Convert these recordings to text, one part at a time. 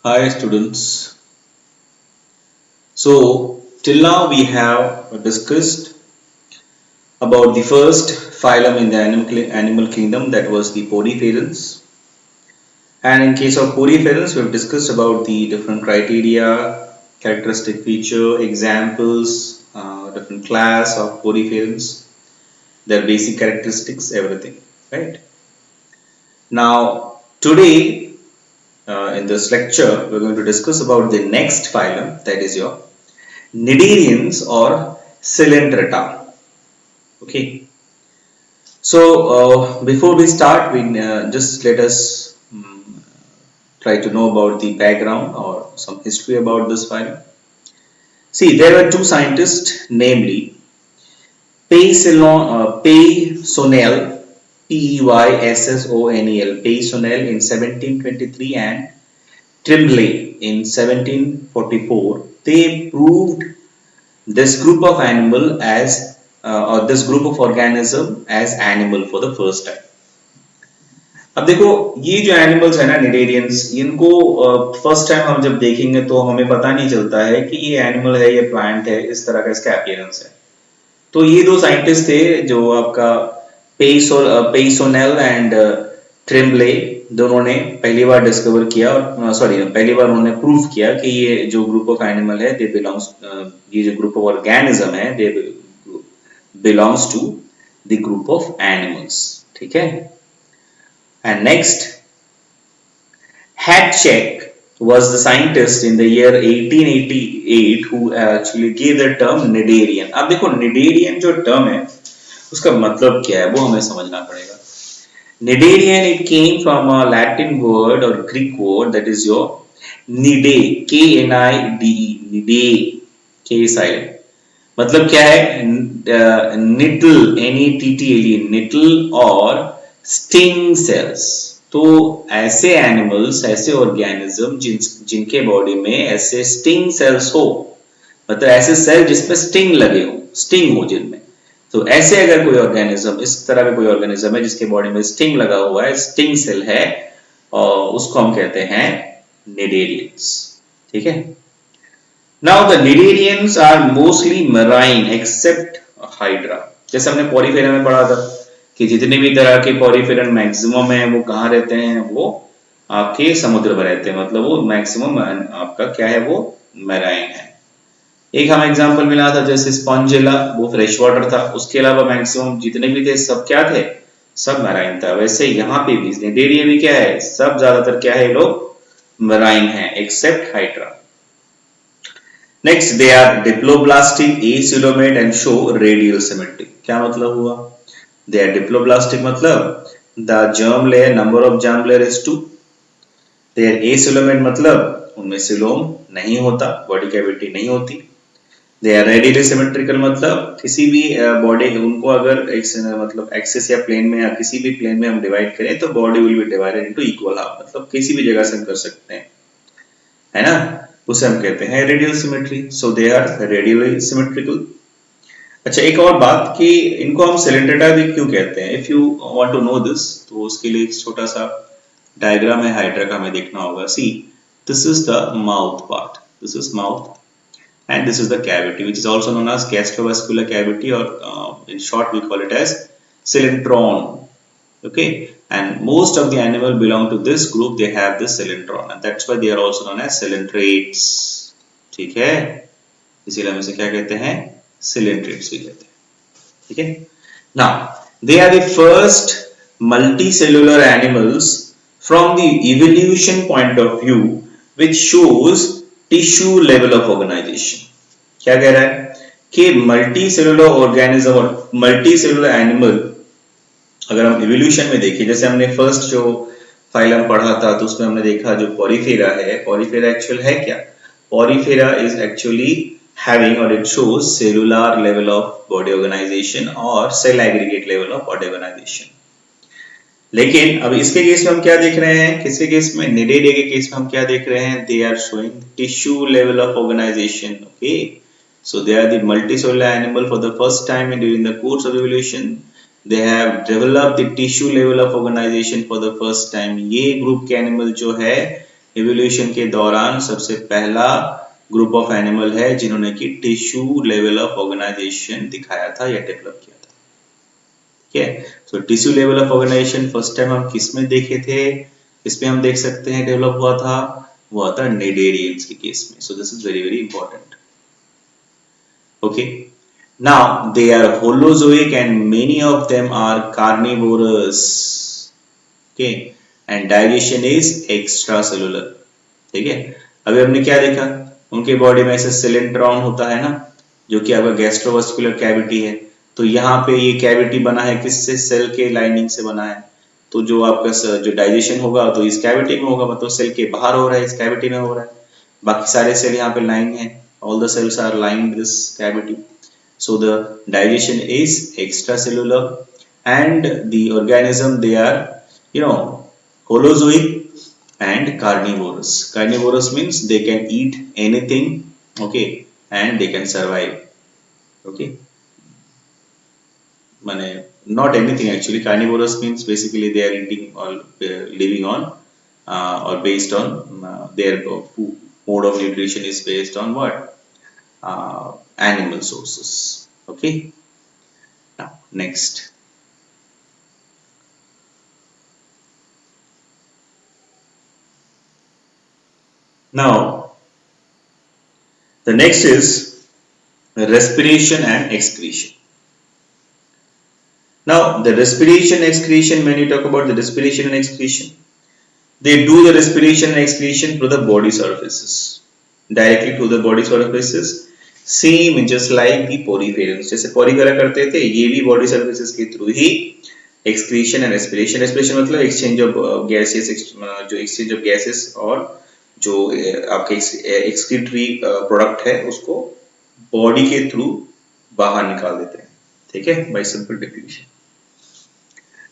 Hi students. So till now we have discussed about the first phylum in the animal kingdom, that was the Poriferans. And in case of Poriferans, we have discussed about the different criteria, characteristic feature, examples, different class of Poriferans, their basic characteristics, everything. Right. Now today in this lecture, we're going to discuss about the next phylum, that is your Cnidarians or Coelenterata. Okay. So before we start, we just let us try to know about the background or some history about this phylum. See, there were two scientists, namely Peysonnel, Peyssonel, Peysonnel in 1723 and Tremblay in 1744. They proved this group of animal as or this group of organism as animal for the first time. अब देखो, ये जो animals है ना, cnidarians, इनको first time हम जब देखेंगे तो हमें पता नहीं चलता है कि ये एनिमल है, ये प्लांट है, इस तरह का इसका अपीयरेंस है। तो ये दो साइंटिस्ट थे जो आपका पेइसोनेल एंड ट्रिम्बले, दोनों ने पहली बार डिस्कवर किया और सॉरी पहली बार उन्होंने प्रूव किया कि ये जो ग्रुप ऑफ एनिमल है, दे बिलोंग्स, ये जो ग्रुप ऑफ ऑर्गेनिज्म है, they belongs to the group of animals. ठीक है। And next, Hatchek was the scientist in the year 1888 who actually gave the term Cnidarian. अब देखो, Cnidarian जो term है उसका मतलब क्या है वो हमें समझना पड़ेगा। Cnidarian, it came from a Latin word or Greek word, that is your nide, Knide, nide, K silent। मतलब क्या है? निटल, NETTLE, निटल और स्टिंग सेल्स। तो ऐसे एनिमल्स, ऐसे ऑर्गेनिज्म जिनके बॉडी में ऐसे स्टिंग सेल्स हो, मतलब ऐसे सेल जिसपे स्टिंग लगे हो, स्टिंग हो जिनमें, तो ऐसे अगर कोई ऑर्गेनिज्म, इस तरह का कोई ऑर्गेनिज्म है जिसके बॉडी में स्टिंग लगा हुआ है, स्टिंग सेल है, और उसको हम कहते हैं निडेरियंस। ठीक है। Now the Cnidarians are mostly marine except Hydra। जैसे हमने पॉरीफेरा में पढ़ा था कि जितने भी तरह के पॉरीफेरन मैक्सिमम है वो कहाँ रहते हैं, वो आपके समुद्र में रहते हैं, मतलब वो मैक्सिमम आपका क्या है, वो मैराइन है। एक हम एग्जांपल मिला था जैसे स्पॉन्जिला, वो फ्रेश वाटर था, उसके अलावा मैक्सिमम जितने भी थे सब क्या थे, सब मैराइन था। वैसे यहाँ पे भी Cnidaria भी क्या है, सब ज्यादातर क्या है, लोग मैराइन है except hydra. Next, they are diploblastic, acoelomate and show radial symmetry। क्या मतलब हुआ? They are diploblastic मतलब the germ layer, number of germ layer is 2। They are acoelomate मतलब उनमें सिलोम नहीं होता, बॉडी कैविटी नहीं होती। They are radially symmetrical मतलब किसी भी बॉडी, उनको अगर एक मतलब एक्सिस या प्लेन में या किसी भी प्लेन में हम डिवाइड करें तो body will be divided into equal half, मतलब किसी भी जगह से हम कर सकते हैं, है ना, उसे हम कहते हैं radial symmetry. So they are radially symmetrical. अच्छा, एक और बात कि इनको हम सिलेंड्रेटा भी क्यों कहते हैं, if you want to know this, तो उसके लिए एक छोटा सा डायग्राम है हाइड्रा का, हमें देखना होगा। See, this is the mouth part, this is mouth and this is the cavity which is also known as gastrovascular cavity, or in short we call it as cylindron। Okay, and most of the animal belong to this group, they have this cylindron and that's why they are also known as cylindrates। ठीक है, इसीलिए हम इसे क्या कहते हैं, cylindrates भी कहते हैं। ठीक है। now they are the first multicellular animals from the evolution point of view which shows tissue level of organisation. क्या कह रहा है कि मल्टी सेलुलर ऑर्गेनिज्म और मल्टी सेलुलर एनिमल अगर हम इवोल्यूशन में देखें, जैसे हमने फर्स्ट जो फाइलम पढ़ा था तो उसमें हमने देखा जो पॉरीफेरा है, पॉरीफेरा एक्चुअल है क्या, पॉरीफेरा इज एक्चुअली हैविंग और it shows cellular level of body organisation और cell aggregate level of body organisation. लेकिन अब इसके केस में हम क्या देख रहे हैं, किसके केस में, निडेरिया के केस में हम क्या देख रहे हैं, they are showing tissue level of organisation. Okay, so they are the multicellular animal for the first time during the course of evolution, they have developed the tissue level of organisation for the first time. ये group के animal जो है evolution के दौरान सबसे पहला group of animal है जिन्होंने कि टिश्यू लेवल ऑफ ऑर्गेनाइजेशन दिखाया था या डेवलप किया था। ठीक है, so tissue level of organisation first time हम किस में देखे थे, इसमें हम देख सकते हैं डेवलप हुआ था निडेरियंस के केस में। सो this is very very important. Okay, now they are holozoic and many of them are carnivorous. Okay, and digestion is extracellular. ठीक है, अभी हमने क्या देखा, उनके बॉडी में ऐसे सिलेंट्रॉन होता है ना, जो कि आपका गैस्ट्रोवास्कुलर कैविटी है। तो यहाँ पे ये कैविटी बना है किससे, सेल के लाइनिंग से बना है। तो जो आपका जो डाइजेशन होगा तो इस कैविटी में होगा, मतलब सेल के बाहर हो रहा है, इस कैविटी में हो रहा है। बाकी सारे सेल यहाँ पे लाइन है, all the cells are lying this cavity. So the digestion is extracellular, and the organism they are, holozoic and carnivorous. Carnivorous means they can eat anything, okay, and they can survive. Okay, mane not anything actually. Carnivorous means basically they are eating or living on or based on their food, mode of nutrition is based on what, animal sources. Okay, now next. Now the next is respiration and excretion. Now the respiration excretion, when you talk about the respiration and excretion, they do the respiration and excretion to the body surfaces, directly to the body surfaces, same just like the poriferans. जैसे Porifera करते थे, ये भी body surfaces के through he excretion and respiration. respiration मतलब exchange of gases, जो exchange of gases और जो आपके एक्सक्रीटरी प्रोडक्ट है उसको बॉडी के थ्रू बाहर निकाल देते हैं। ठीक है, by simple definition.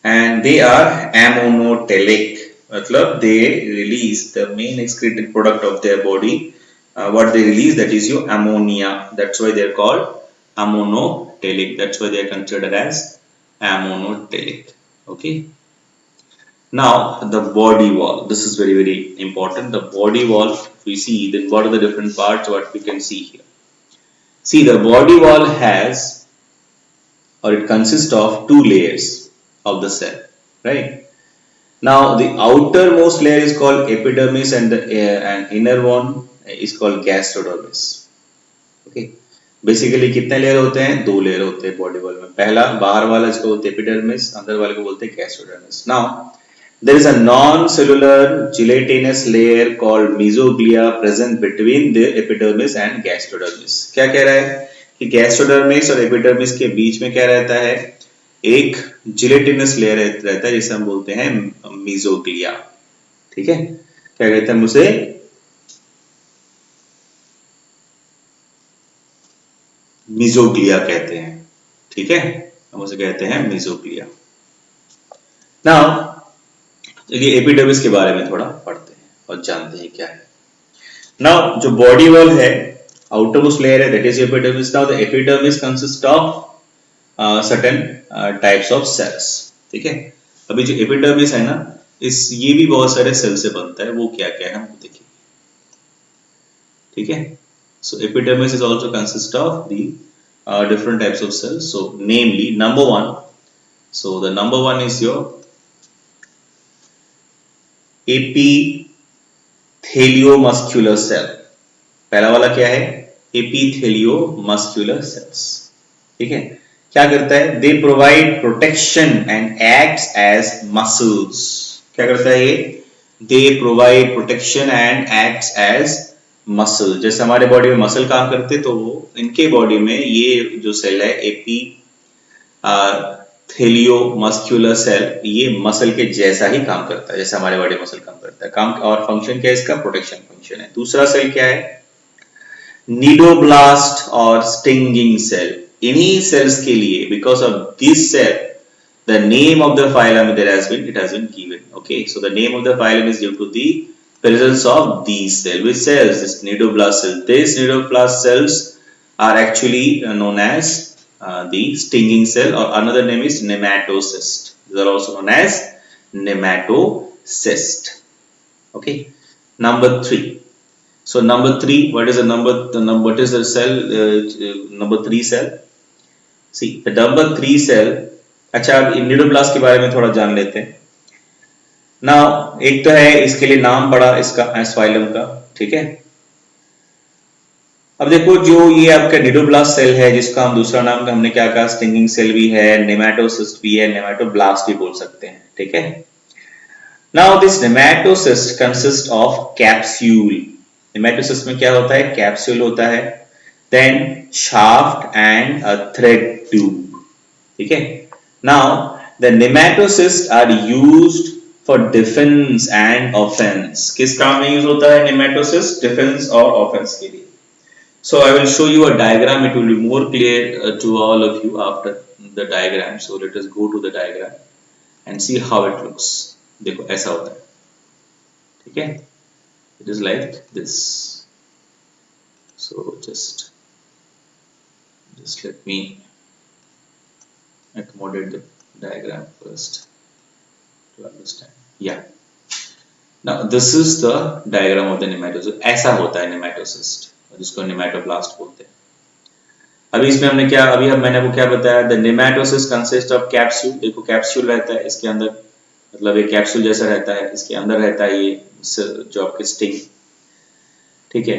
And they are ammonotelic, मतलब they release the main excreted product of their body, what they release, that is your ammonia. That's why they are called ammonotelic. That's why they are considered as ammonotelic. Okay, now the body wall, this is very very important. The body wall, if we see, then what are the different parts what we can see here? See, the body wall has, or it consists of, two layers of the cell, right? Now the outermost layer is called epidermis, and the inner one is called gastrodermis. Okay, basically कितने layer होते हैं, दो layer होते हैं body wall में। पहला बाहर वाला जिसको बोलते हैं एपिडर्मिस, अंदर वाले को बोलते हैं gastrodermis. Now there is a non-cellular gelatinous layer called mesoglea present between the epidermis and gastrodermis. क्या कह रहा है कि गैस्ट्रोडर्मिस और एपिडर्मिस के बीच में क्या रहता है, एक जिलेटिनस लेयर रहता है जिसे हम बोलते हैं मीजोग्लिया। ठीक है, क्या कहते हैं उसे, मीजोग्लिया कहते हैं। ठीक है, हम उसे कहते हैं मीजोग्लिया। नाउ चलिए एपिडर्मिस के बारे में थोड़ा पढ़ते हैं और जानते हैं क्या है। नाउ जो बॉडी वॉल है, outermost layer है, that is epidermis. Now the epidermis consists of certain types of cells. ठीक है, अभी जो एपिडर्मिस है ना, ये भी बहुत सारे सेल से बनता है, वो क्या क्या है हम देखिए। ठीक है, so epidermis is also consist of the different types of cells. So namely number one, so the number one is your epitheliomuscular cell. पहला वाला क्या है, epitheliomuscular cells। ठीक है, क्या करता है, they provide protection and acts as muscles. क्या करता है ये, they provide protection and acts as muscle. जैसे हमारे बॉडी में मसल काम करते, तो इनके बॉडी में ये जो सेल है एपिथेलियोमस्कुलर सेल, ये मसल के जैसा ही काम करता है, जैसे हमारे बॉडी मसल काम करता है। काम और फंक्शन क्या है इसका, प्रोटेक्शन फंक्शन है। दूसरा सेल क्या है, नीडोब्लास्ट और स्टिंगिंग सेल। इन्हीं सेल्स के लिए, because of this cell, the name of the phylum it has been given. Okay, so the name of the phylum is due to the presence of these cells. Which cells? This nidoblast cells. These nidoblast cells are actually known as the stinging cell, or another name is nematocyst. These are also known as nematocyst. Okay, Number 3. So number 3, what is the what is the cell, number 3 cell? See, the number 3 cell, अच्छा अब इम्यूनोब्लास्ट के बारे में थोड़ा जान लेते हैं। Now एक तो है, इसके लिए नाम पड़ा इसका एस्फाइलम का, ठीक है। अब देखो जो ये आपका निडोब्लास्ट सेल है, जिसका हम दूसरा नाम का हमने क्या कहा, स्टिंगिंग सेल भी है, नेमाटोसिस्ट भी है, नेमाटोब्लास्ट भी बोल सकते हैं, ठीक है। Now this nematocyst consist of capsule. Nematocyst में क्या होता है, कैप्सूल होता है, then shaft and a thread tube, ठीक है। Now the nematocyst are used for defence and offence. किस काम में यूज होता है नेमाटोसिस्ट, डिफेंस और ऑफेंस के लिए। So I will show you a diagram. It will be more clear to all of you after the diagram. So let us go to the diagram and see how it looks. देखो ऐसा होता है, ठीक है। It is like this. So just let me accommodate the diagram first to understand. Yeah. Now this is the diagram of the nematocyst. ऐसा होता है nematocyst, जिसको नेमाटोब्लास्ट बोलते हैं। अभी इसमें हमने क्या, अभी अब मैंने आपको क्या बताया, the nematocyst consist of capsule. देखो कैप्सूल रहता है इसके अंदर, मतलब ये कैप्सूल जैसा रहता है, इसके अंदर रहता है ये जो आपके स्टिंग, ठीक है,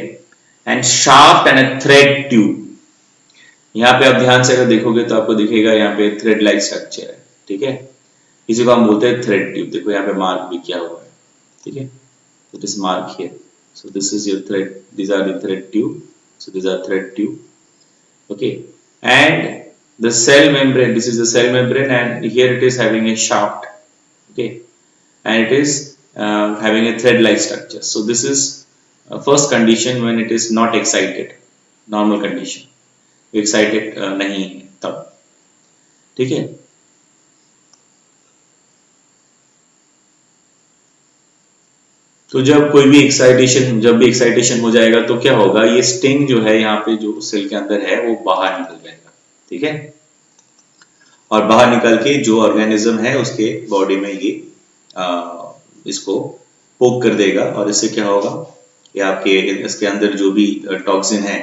and shaft and a thread tube. यहाँ पे आप ध्यान से अगर देखोगे तो आपको दिखेगा यहाँ पे थ्रेड लाइक स्ट्रक्चर है, ठीक है। इसी को हम बोलते हैं थ्रेड ट्यूब। देखो यहाँ पे मार्क भी किया हुआ है, ठीक है, it is mark here. So this is your thread, these are the thread tube, so these are thread tube, okay, and the cell membrane, this is the cell membrane, and here it is having a shaft, okay, and it is having a thread like structure. So this is first condition when it is not excited, normal condition, excited नहीं है तब, ठीक है। तो जब कोई भी excitation हो जाएगा तो क्या होगा, ये स्टिंग जो है यहाँ पे जो सेल के अंदर है वो बाहर निकल जाएगा, ठीक है। और बाहर निकल के जो ऑर्गेनिज्म है उसके बॉडी में ये इसको पोक कर देगा, और इससे क्या होगा, ये आपके इसके अंदर जो भी टॉक्सिन है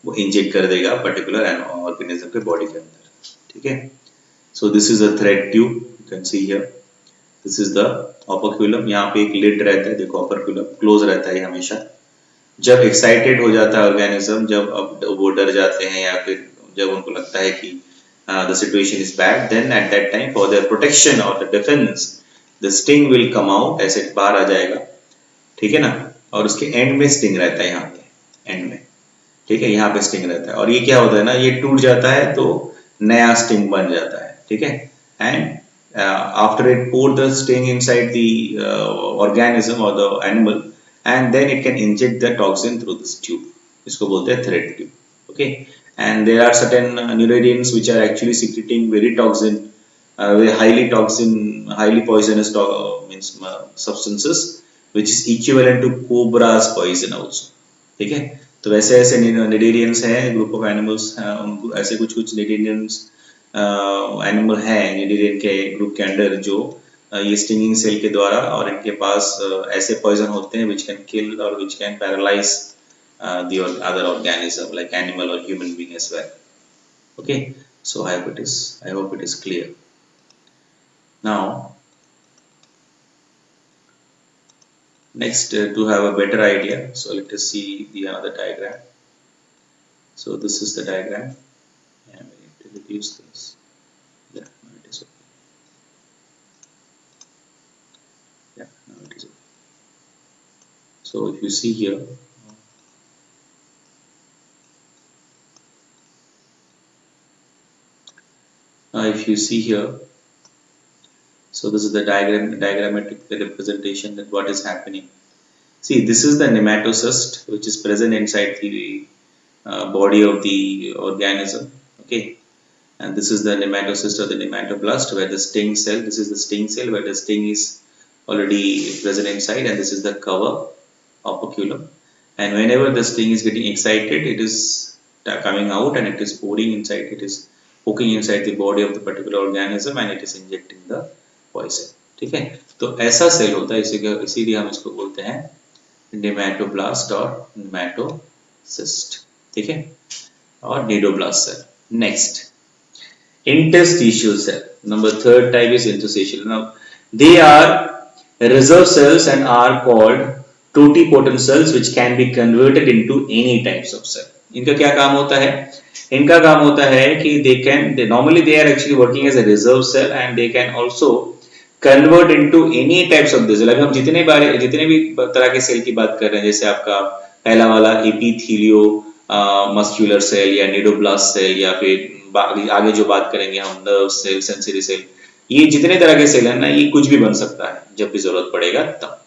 वो इंजेक्ट कर देगा पर्टिकुलर ऑर्गेनिज्म के बॉडी के अंदर, ठीक है। So this is a thread tube, you can see here, this is the operculum. यहाँ पे एक लिड रहता है, देखो ऑपरक्यूलम क्लोज रहता है हमेशा। जब एक्साइटेड हो जाता है ऑर्गेनिज्म, जब अब वो डर जाते हैं या फिर जब उनको लगता है कि the situation is bad, then at that time for their protection और the defence the sting will come out, ऐसे बाहर आ जाएगा, ठीक है ना। और उसके एंड में स्टिंग रहता है, यहाँ पे एंड में, ठीक है, यहाँ पे स्टिंग रहता है। और ये क्या होता है ना, ये टूट जाता है तो नया स्टिंग बन जाता है, ठीक है। And after it pour the sting inside the organism or the animal, and then it can inject the toxin through this tube, इसको बोलते हैं thread tube, okay। And there are certain neuradians which are actually secreting very toxin, very highly poisonous means substances which is equivalent to cobra's poison also, ठीक है। तो वैसे ऐसे cnidarians हैं, group of animals, उनको ऐसे कुछ निडेरियंस एनिमल है निडेरियन के ग्रुप के अंडर जो ये स्टिंगिंग सेल के द्वारा, और इनके पास ऐसे पॉइजन होते हैं which can kill or which can paralyze the other organism like animal or human being as well, okay। So I hope it is clear now. Next, to have a better idea, so let us see the other diagram. So this is the diagram, and we need to reduce this. Yeah, now it is okay. Yeah, now it is okay. So if you see here, so this is the diagrammatic representation that what is happening. See, this is the nematocyst which is present inside the body of the organism, okay. And this is the nematocyst or the nematoblast where the sting cell, this is the sting cell where the sting is already present inside, and this is the cover, operculum. And whenever the sting is getting excited, it is coming out and it is pouring inside, it is poking inside the body of the particular organism and it is injecting the poison, ठीक है। तो ऐसा cell होता है, इसीलिए हम इसको बोलते हैं नेमेटोब्लास्ट और नेमेटोसिस्ट, ठीक है, और cnidoblast cell. Next, interstitial cell. Number third type is interstitial. Now, they are reserve cells and are called totipotent cells which can be converted into any types of cell. इनका क्या काम होता है? इनका काम होता है कि they normally they are actually working as a reserve cell and they can also convert into any types of the cell. अभी हम जितने भी तरह के सेल की बात कर रहे हैं, जैसे आपका पहला वाला एपिथेलियो मस्कुलर सेल या निडोब्लास्ट सेल, या फिर आगे जो बात करेंगे हम नर्व सेल, सेंसरी सेल, ये जितने तरह के सेल है ना, ये कुछ भी बन सकता है जब भी जरूरत पड़ेगा तब,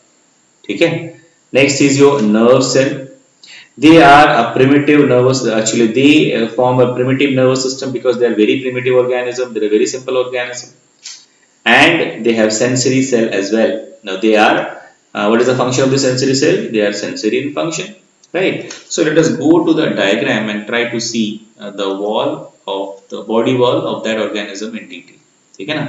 ठीक है। Next is your nerve cell. They are a primitive nervous, actually they form a primitive nervous system because they are very primitive organism, they are very simple organism, and they have sensory cell as well. Now they are, what is the function of the sensory cell? They are sensory in function, right? So let us go to the diagram and try to see the wall of the body wall of that organism in detail, ठीक है ना।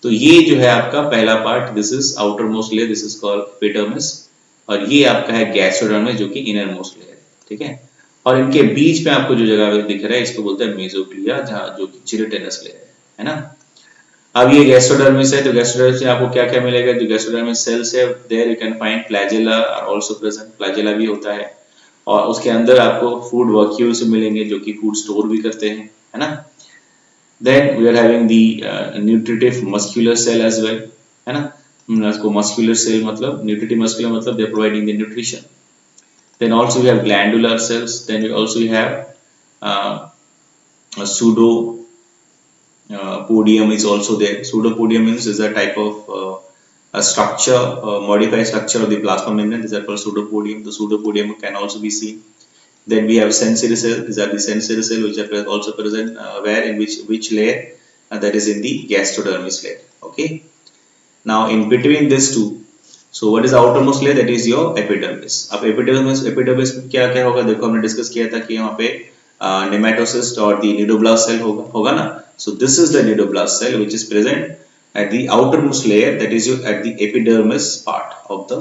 तो ये जो है आपका पहला part, this is outer most layer, this is called epidermis, और ये आपका है गैस्ट्रोडर्मिस जो कि इनर मोस्ट लेयर है, ठीक है। और इनके बीच में आपको जो जगह दिख रहा है इसको बोलते हैं मेसोग्लिया, जहाँ जो कि जिलेटिनस लेयर है ना। अब ये गैस्ट्रोडर्मिस है, तो गैस्ट्रोडर्मिस में आपको क्या क्या मिलेगा? जो गैस्ट्रोडर्मिस सेल्स है, there you can find flagella are also present, flagella भी होता है, और उसके अंदर आपको फूड वैक्यूल्स मिलेंगे जो कि फूड स्टोर भी करते हैं, है ना। Then we are having the nutritive muscular cell as well, है ना। उसको मस्कुलर सेल मतलब, न्यूट्रिटिव मस्कुलर मतलब they are providing the nutrition. Then also we have glandular cells, then we also have pseudo podium is also there. Pseudopodium means is a type of a structure, modified structure of the plasma membrane. These are called pseudopodium. The pseudopodium can also be seen. Then we have sensory cell. These are the sensory cell which are also present where in which layer? That is in the gastrodermis layer. Okay. Now in between these two, so what is the outermost layer? That is your epidermis. अब epidermis में क्या क्या होगा? देखो हमने discuss किया था कि यहाँ पे nematocyst और the nidoblast cell होगा ना. So this is the nidoblast cell which is present at the outermost layer, that is at the epidermis part of the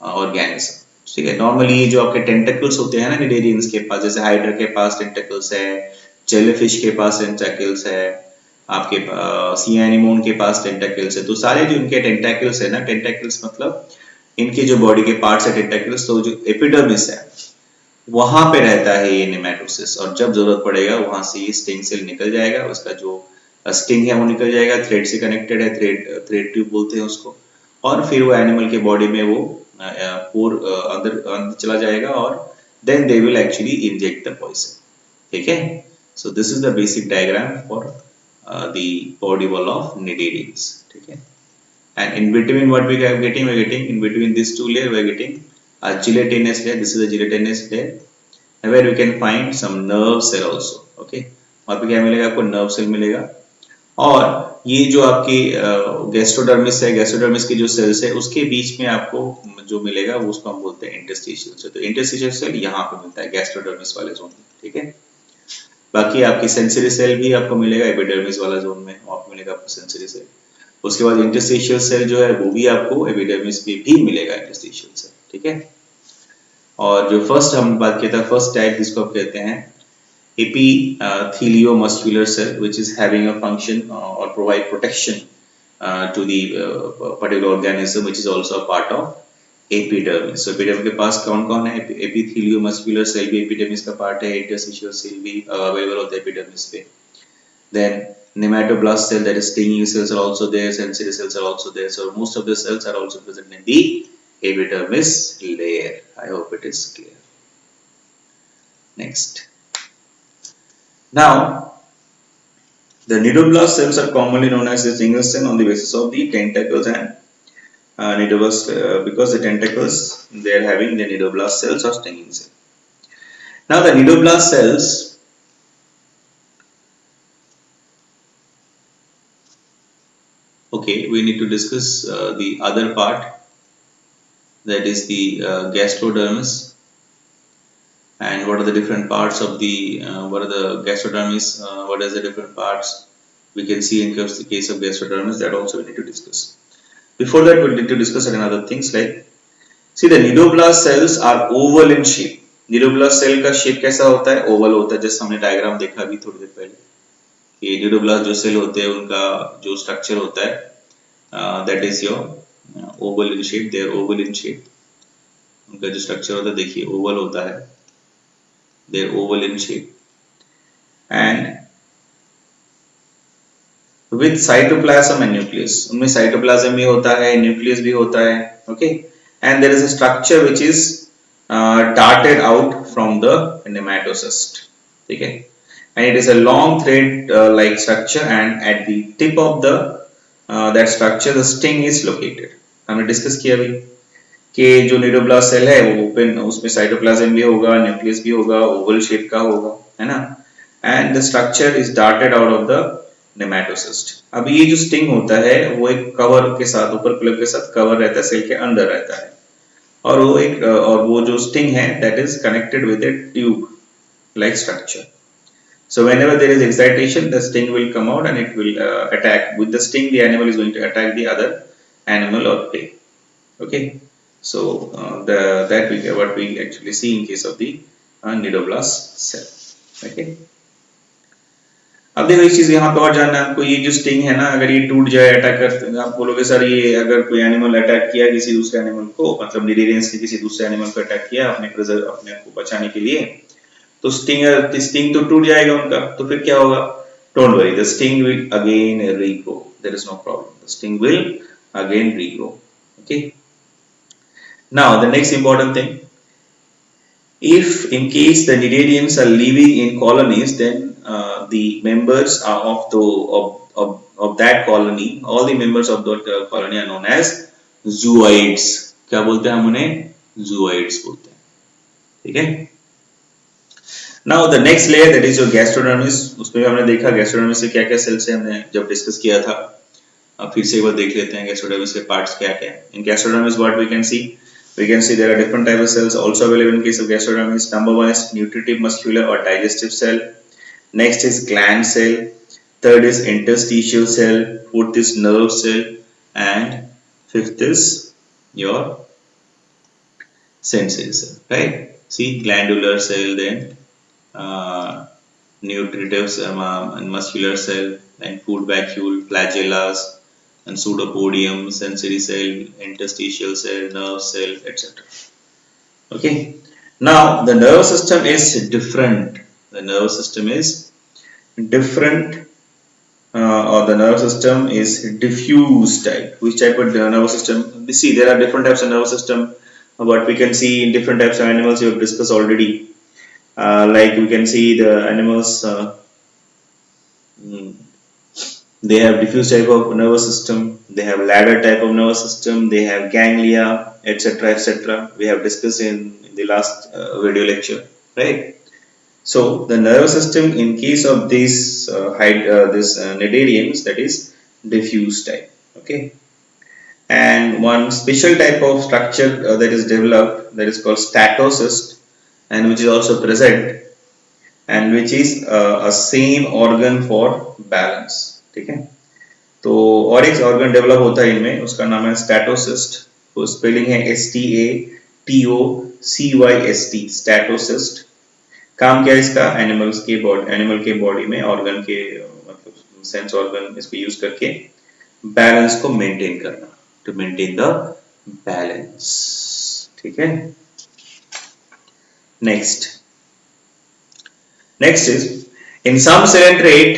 organism. ठीक है। नॉर्मली ये जो आपके टेंटेकल्स होते हैं ना निडेरियंस के पास, जैसे हाइड्रा के पास टेंटेकल्स है, जेलीफिश के पास टेंटेकल्स है, आपके सी एनिमोन के पास टेंटेकल्स है, तो सारे जो इनके टेंटेकल्स है ना, टेंटेकल्स मतलब इनके जो बॉडी के पार्ट्स है टेंटेकल्स, तो जो एपिडर्मिस है वहां पे रहता है ये नेमेटोसिस, और जब जरूरत पड़ेगा वहां से ये स्टिंग सेल निकल जाएगा, उसका जो स्टिंग है वो निकल जाएगा, थ्रेड से कनेक्टेड है, थ्रेड ट्यूब बोलते हैं उसको, और फिर वो एनिमल के बॉडी में वो पोर अंदर अंदर चला जाएगा, और then they will actually inject the poison, ठीक है। So this is the basic diagram for the body wall of cnidarians, ठीक है। And in between what we are getting, in between these two layers we are getting a gelatinous layer. This is a gelatinous layer where we can find some nerve cell also. Okay, वहाँ पे क्या मिलेगा आपको? nerve cell मिलेगा, और ये जो आपकी गैस्ट्रोडर्मिस है, गैस्ट्रोडर्मिस की जो सेल्स है उसके बीच में आपको जो मिलेगा वो उसको हम बोलते हैं इंटरस्टिशियल सेल। तो इंटरस्टिशियल सेल यहाँ पे मिलता है गैस्ट्रोडर्मिस वाले जोन में, ठीक है। बाकी आपकी सेंसरी सेल भी आपको मिलेगा एपिडर्मिस वाला जोन में, वहाँ पे मिलेगा आपको सेंसरी सेल। उसके बाद इंटरस्टिशियल सेल जो है वो भी आपको एपिडर्मिस पे भी मिलेगा इंटरस्टिशियल सेल, ठीक है। और जो फर्स्ट हम बात किया था, फर्स्ट टाइप जिसको आप कहते हैं epitheliomuscular cell, which is having a function or provide protection to the particular organism, which is also a part of epidermis. so epidermis के पास कौन कौन है? एपिथेलियोमस्कुलर सेल भी एपिडर्मिस का पार्ट है, इंटरस्टिशियल सेल भी अवेलेबल होता है एपिडर्मिस पे। then nematoblast cell, that is stinging cells, are also there, sensory cells are also there, so most of the cells are also present in the epidermis layer. I hope it is clear. Next, now the nidoblast cells are commonly known as the stinging cell on the basis of the tentacles and nidoblast, because the tentacles they are having the nidoblast cells or stinging cell. Now the nidoblast cells, okay, we need to discuss the other part, that is the gastrodermis, and what are the different parts of the what are the gastrodermis, what is the different parts we can see in the case of gastrodermis, that also we need to discuss. Before that, we need to discuss certain other things like See, the nidoblast cells are oval in shape. Cnidoblast cell का shape कैसा होता है? Oval होता है, जैसे हमने diagram देखा अभी थोड़ी देर पहले। ये निडोब्लास्ट जो सेल होते हैं उनका जो स्ट्रक्चर होता है that is your oval in shape, they are oval in shape. उनका जो स्ट्रक्चर होता है देखिए ओवल होता है, they are oval in shape and with cytoplasm and nucleus. उनमें साइटोप्लाज्म भी होता है, न्यूक्लियस भी होता है, okay. And there is a structure which is darted out from the nematocyst, ठीक है। and it is a long thread like structure and at the tip of the that structure the sting is located। हमने discuss किया अभी कि जो cnidoblast cell है वो open, उसमें साइटोप्लाज्म भी होगा, न्यूक्लियस भी होगा, ओवल शेप का होगा, है ना। And the structure is darted out of the nematocyst. अब ये जो स्टिंग होता है वो एक कवर के साथ, ऊपर प्लेट के साथ कवर रहता है, सेल के अंदर रहता है, और वो जो स्टिंग है that is connected with A tube like structure. So whenever there is excitation, the sting will come out and it will attack. With the sting, the animal is going to attack the other animal or prey. Okay, so that we what we actually see in case of the nidoblast cell. Okay. अब देखो एक चीज यहाँ पे और जानना है आपको, ये जो स्टिंग है ना, अगर ये टूट जाए, अटैक कर, आप बोलोगे सर ये अगर कोई एनिमल अटैक किया किसी दूसरे एनिमल को, मतलब निडेरियंस ने किसी दूसरे एनिमल को अटैक किया अपने को बचाने के लिए, तो स्टिंग तो टूट जाएगा उनका, तो फिर क्या होगा? Don't worry, the sting will again regrow, there is no problem, the sting will again regrow. Okay, now the next important thing, if in case the cnidarians are living in colonies, then the members are of that colony, all the members of that colony are known as zooids। क्या बोलते हैं हम उन्हें? zooids बोलते हैं, ठीक है। Now the next layer that is your gastrodermis, उसमें भी हमने देखा gastrodermis से क्या क्या सेल्स है, हमने जब डिस्कस किया था। अब फिर से एक बार देख लेते हैं gastrodermis के पार्ट्स क्या क्या है। In gastrodermis what we can see? We can see there are different types of cells also available in case of gastrodermis. Number one is nutritive muscular or digestive cell. Next is gland cell. Third is interstitial cell. Fourth is nerve cell, and fifth is your sensory cell. Right? See, glandular cell, then nutritive and muscular cell, and food vacuole, flagellas, and pseudopodium, sensory cell, interstitial cell, nerve cell, etc. Okay. Now the nervous system is different. The nervous system is different, or the nervous system is diffuse type. Which type of nervous system? We see there are different types of nervous system. What we can see in different types of animals we have discussed already. Like we can see the animals. They have diffuse type of nervous system, they have ladder type of nervous system, they have ganglia, etc, etc. We have discussed in the last video lecture, right? So the nervous system in case of these cnidarians, that is diffuse type, okay. And one special type of structure that is developed, that is called statocyst, and which is also present, and which is a same organ for balance, ठीक है। तो और एक organ develop होता है इनमें, उसका नाम है स्टैटोसिस्ट। तो स्पेलिंग है STATOCYST, स्टैटोसिस्ट। काम क्या है इसका? एनिमल के बॉडी में ऑर्गन के मतलब सेंस ऑर्गन इसको यूज करके बैलेंस को मेंटेन करना, टू मेंटेन द बैलेंस, ठीक है। Next is in some coelenterate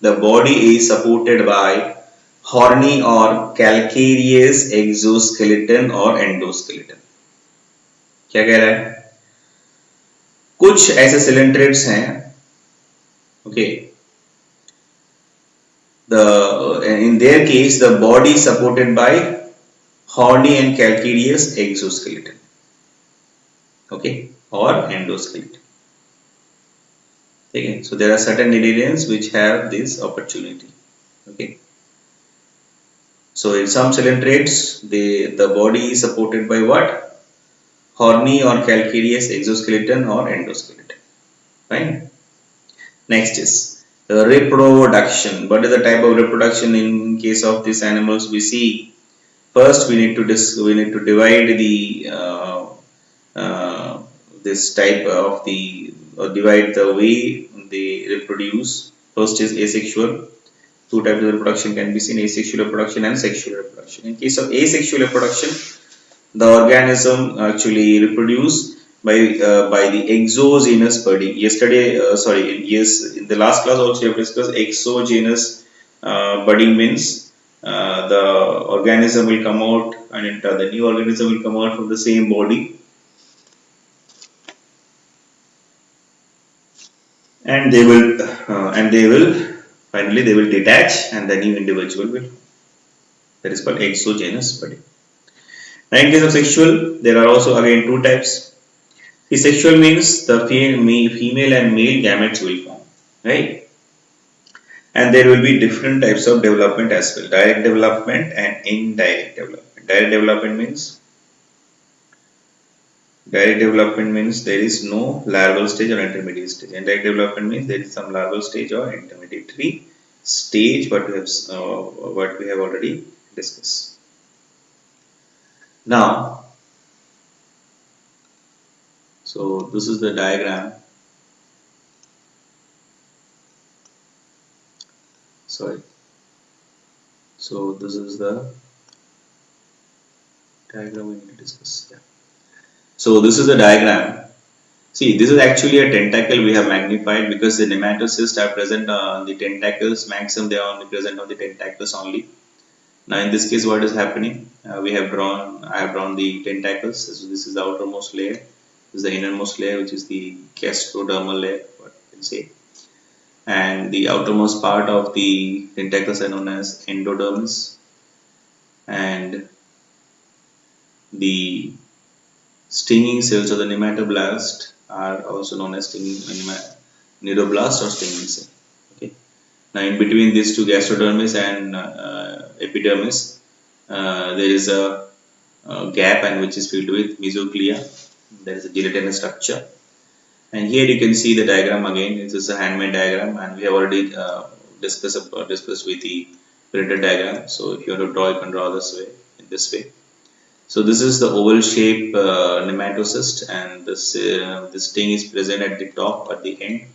the body is supported by horny or calcareous exoskeleton or endoskeleton। क्या कह रहा है? कुछ ऐसे coelentrates हैं, okay, in their case the body is supported by horny and calcareous exoskeleton, okay, or endoskeleton, okay. So there are certain cnidarians which have this opportunity, okay. So in some coelentrates the body is supported by what? Horny or calcareous exoskeleton or endoskeleton, fine. Next is reproduction. What is the type of reproduction in case of these animals? We see First, we need to divide the this type of the divide the way they reproduce. First is asexual. Two types of reproduction can be seen: asexual reproduction and sexual reproduction. In case of asexual reproduction, the organism actually reproduce by the exogenous budding. Yesterday, in the last class also we have discussed exogenous budding means the organism will come out and the new organism will come out from the same body, and they will finally they will detach and the new individual will, that is called exogenous budding. Now in case of sexual, there are also again two types. The sexual means the female and male gametes will form, right? And there will be different types of development as well: direct development and indirect development. Direct development means there is no larval stage or intermediate stage. Indirect development means there is some larval stage or intermediary stage, what we have already discussed. Now, so this is the diagram. Sorry. So this is the diagram we need to discuss. Yeah. So this is the diagram. See, this is actually a tentacle we have magnified because the nematocysts are present on the tentacles. Maximum they are only present on the tentacles only. Now in this case, what is happening? I have drawn the tentacles. So this is the outermost layer. This is the innermost layer, which is the gastrodermal layer, what you can say. And the outermost part of the tentacles are known as endodermis, and the stinging cells of the nematoblast are also known as neuroblast or stinging cell. Okay. Now in between these two, gastrodermis and epidermis, there is a gap and which is filled with mesoglea. There is a gelatinous structure. And here you can see the diagram again. This is a handmade diagram, and we have already discussed with the printed diagram. So if you want to draw, you can draw in this way. So this is the oval shape nematocyst, and this thing is present at the top, at the end.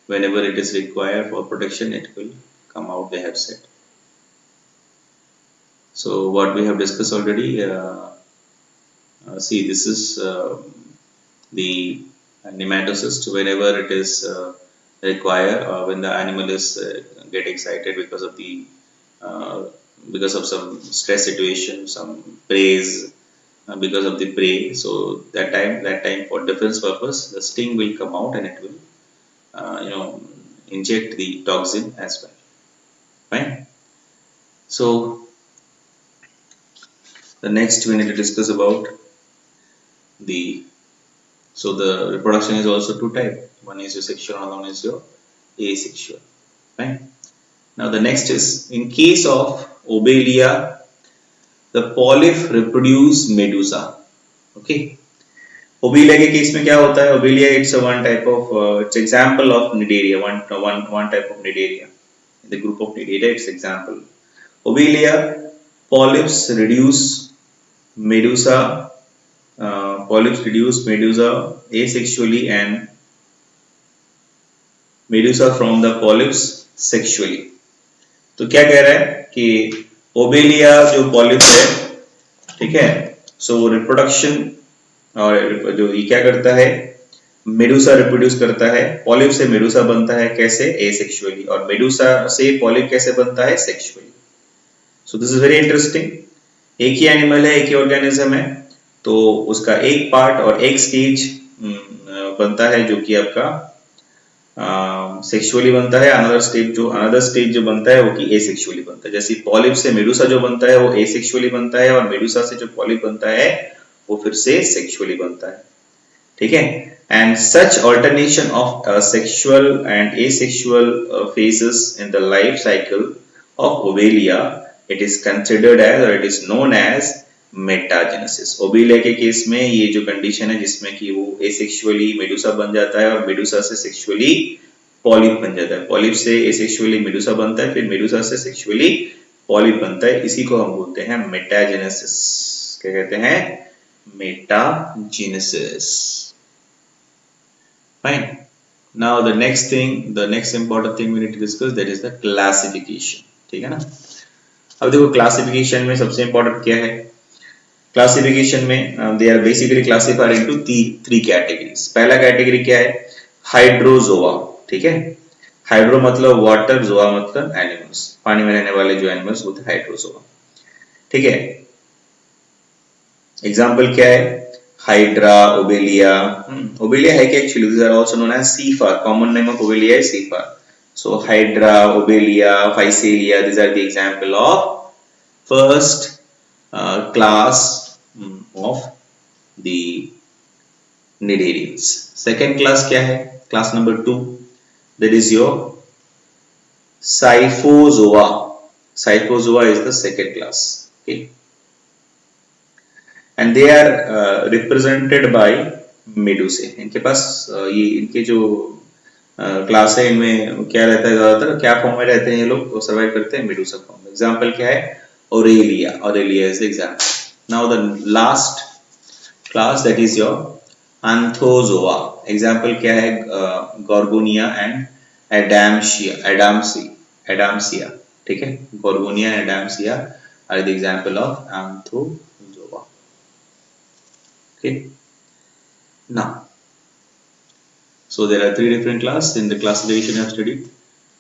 Whenever it is required for protection, it will come out, they have said. So what we have discussed already, see, this is the nematocyst. Whenever it is required, or when the animal is get excited because of some stress situation, some praise, because of the prey, so that time for defense purpose, the sting will come out and it will inject the toxin as well. Fine. So the next we need to discuss about the reproduction is also two type. One is your sexual and one is your asexual. Fine. Now the next is, in case of Obelia, the polyp reproduce medusa. Okay. Obelia के case में क्या होता है? Obelia it's a one type of it's example of Cnidaria, one type of Cnidaria. In the group of Cnidaria, it's example. Obelia polyps reduce medusa. Polyps reduce medusa asexually and medusa from the polyps sexually. तो क्या कह रहा है कि Obelia जो polyps है, ठीक है, सो रिप्रोडक्शन और जो ये क्या करता है, मेडुसा रिप्रोड्यूस करता है, पॉलिप से मेडुसा बनता है, कैसे? एसेक्सुअली, और मेडुसा से पॉलिप कैसे बनता है? Sexually. So this is very interesting. एक ही एनिमल है, एक ही ऑर्गेनिज्म है, तो उसका एक पार्ट और एक स्टेज बनता है जो कि आपका सेक्सुअली बनता है, अनदर स्टेज जो बनता है वो कि एसेक्सुअली बनता है. जैसे पॉलिप से मेडुसा जो बनता है वो एसेक्सुअली बनता है, और मेडुसा से जो पॉलिप बनता है वो फिर से सेक्सुअली बनता है. ठीक है. And such alternation of sexual and asexual phases in the life cycle of Obelia, it is considered as, or it is known as metagenesis. Obelia के केस में ये जो कंडीशन है जिसमें कि वो एसेक्सुअली मेडुसा बन जाता है और मेडुसा से सेक्सुअली पॉलिप बन जाता है, पॉलिप से एसेक्सुअली मेडुसा बनता है, फिर मेडुसा से सेक्सुअली पॉलिप बनता है, इसी को हम बोलते हैं मेटाजेनेसिस। क्या कहते हैं? Metagenesis. Fine. Now the next thing, the next important thing we need to discuss, that is the classification. ठीक है ना? अब देखो क्लासिफिकेशन में सबसे इंपॉर्टेंट क्या है? क्लासिफिकेशन में they are basically classified into three categories. पहला कैटेगरी क्या है? हाइड्रोजोआ। ठीक है? हाइड्रो मतलब वाटर, जोआ मतलब एनिमल्स, पानी में रहने वाले जो एनिमल्स होते हैं हाइड्रोजोआ। ठीक है? एग्जाम्पल क्या है? Hydra, Obelia. ओबेलिया है क्या actually? These are also known as sea fur. Common name of Obelia is sea fur. So Hydra, Obelia, Physalia, these are the example of first class of the Cnidarians. Second class क्या है? Class number 2, that is your Scyphozoa. Scyphozoa is the second class. Okay, and they are represented by Medusae. इनके पास ये इनके जो class है, इनमें क्या रहता है? ज्यादातर क्या फॉर्म में रहते हैं ये लोग? सर्वाइव करते हैं मेडुसा फॉर्म में। एग्जांपल क्या है? Aurelia. Aurelia is the example. Now the last class, that is your Anthozoa. Example क्या है? Gorgonia and Adamsia. ठीक है? Gorgonia and Adamsia are the example of Anthozoa. Okay, now so there are three different classes in the classification you have studied.